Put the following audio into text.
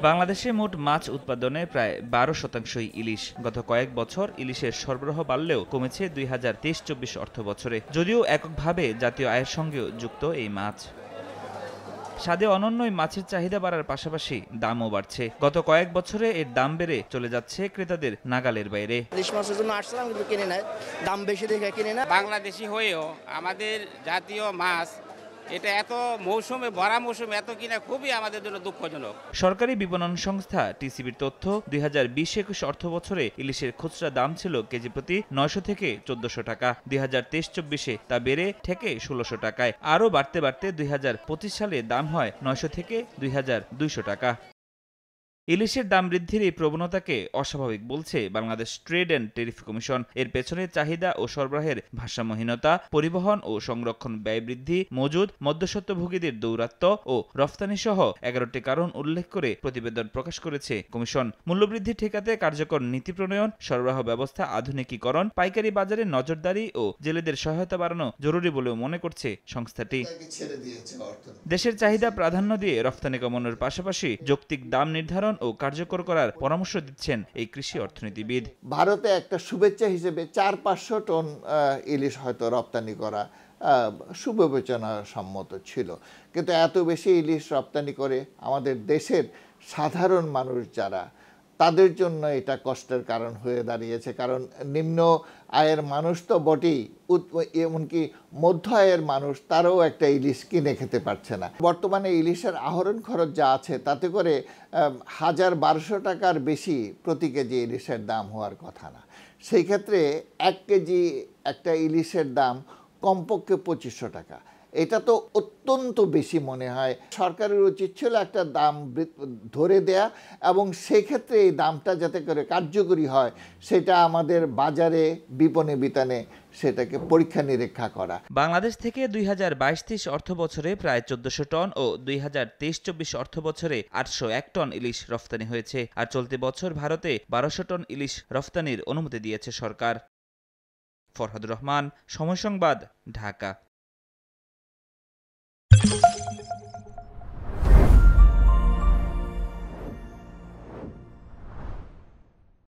বাংলাদেশে মোট মাছ উৎপাদনে প্রায় 12% ইলিশ। গত কয়েক বছর ইলিশের সরবরাহ বাড়লেও কমেছে 2023-24 অর্থ বছরে, যদিও এককভাবে জাতীয় আয়ের সঙ্গেও যুক্ত এই মাছ। স্বাদে অনন্য এই মাছের চাহিদা বাড়ার পাশাপাশি দামও বাড়ছে। গত কয়েক বছরে এর দাম বেড়ে চলে যাচ্ছে ক্রেতাদের নাগালের বাইরে। ইলিশ মাছের জন্য আসছিলাম, কিন্তু কিনে নেয়, দাম বেশি দেখে কিনে না। বাংলাদেশি হয়েও আমাদের জাতীয় মাছ এটা এত মৌসুমে ভরা মৌসুমে এত কিনা খুবই আমাদের জন্য দুঃখজনক। সরকারি বিপণন সংস্থা টিসিবির তথ্য, 2020-21 অর্থ বছরে ইলিশের খুচরা দাম ছিল কেজি প্রতি 900 থেকে 1400 টাকা। 2023-24-এ তা বেড়ে ঠেকে 1600 টাকায়। আরও বাড়তে বাড়তে 2025 সালে দাম হয় 900 থেকে 2200 টাকা। ইলিশের দাম বৃদ্ধির এই প্রবণতাকে অস্বাভাবিক বলছে Bangladesh trade and tariff commission. এর পেছনে চাহিদা ও সরবরাহের ভারসাম্যহীনতা, পরিবহন ও সংরক্ষণ ব্যয় বৃদ্ধি, মজুদ, মধ্যস্বত্বভোগীদের দৌরাত্ম্য ও রফতানি সহ 11টি কারণ উল্লেখ করে প্রতিবেদন প্রকাশ করেছে কমিশন। মূল্যবৃদ্ধি ঠেকাতে কার্যকর নীতি প্রণয়ন, সরবরাহ ব্যবস্থা আধুনিকীকরণ, পাইকারি বাজারে নজরদারি ও জেলেদের সহায়তা বাড়ানো জরুরি বলেও মনে করছে সংস্থাটি। দেশের চাহিদা প্রাধান্য দিয়ে রফতানি কমানোর পাশাপাশি যৌক্তিক দাম নির্ধারণ ও কার্যকর করার পরামর্শ দিচ্ছেন এই কৃষি অর্থনীতিবিদ। ভারতে একটা শুভেচ্ছা হিসেবে 400-500 টন ইলিশ হয়তো রপ্তানি করা সুবিবেচনা সম্মত ছিল, কিন্তু এত বেশি ইলিশ রপ্তানি করে আমাদের দেশের সাধারণ মানুষ যারা, তাদের জন্য এটা কষ্টের কারণ হয়ে দাঁড়িয়েছে। কারণ নিম্ন আয়ের মানুষ তো বটেই, এমনকি মধ্য আয়ের মানুষ তারাও একটা ইলিশ কিনে খেতে পারছে না। বর্তমানে ইলিশের আহরণ খরচ যা আছে তাতে করে 1200 টাকার বেশি প্রতি কেজি ইলিশের দাম হওয়ার কথা না। সেই ক্ষেত্রে 1 কেজি একটা ইলিশের দাম কমপক্ষে 2500 টাকা। এটা তো অত্যন্ত বেশি মনে হয়। সরকারের উচিত ছিল একটা দাম ধরে দেয়া, এবং সেক্ষেত্রে এই দামটা যাতে করে কার্যকরী হয় সেটা আমাদের বাজারে বিপণী বিতানে সেটাকে পরীক্ষা নিরীক্ষা করা। বাংলাদেশ থেকে 2022-23 অর্থ বছরে প্রায় 1400 টন ও 2023-24 অর্থ বছরে 801 টন ইলিশ রফতানি হয়েছে। আর চলতি বছর ভারতে 1200 টন ইলিশ রফতানির অনুমতি দিয়েছে সরকার। ফরহাদুর রহমান, সময় সংবাদ, ঢাকা।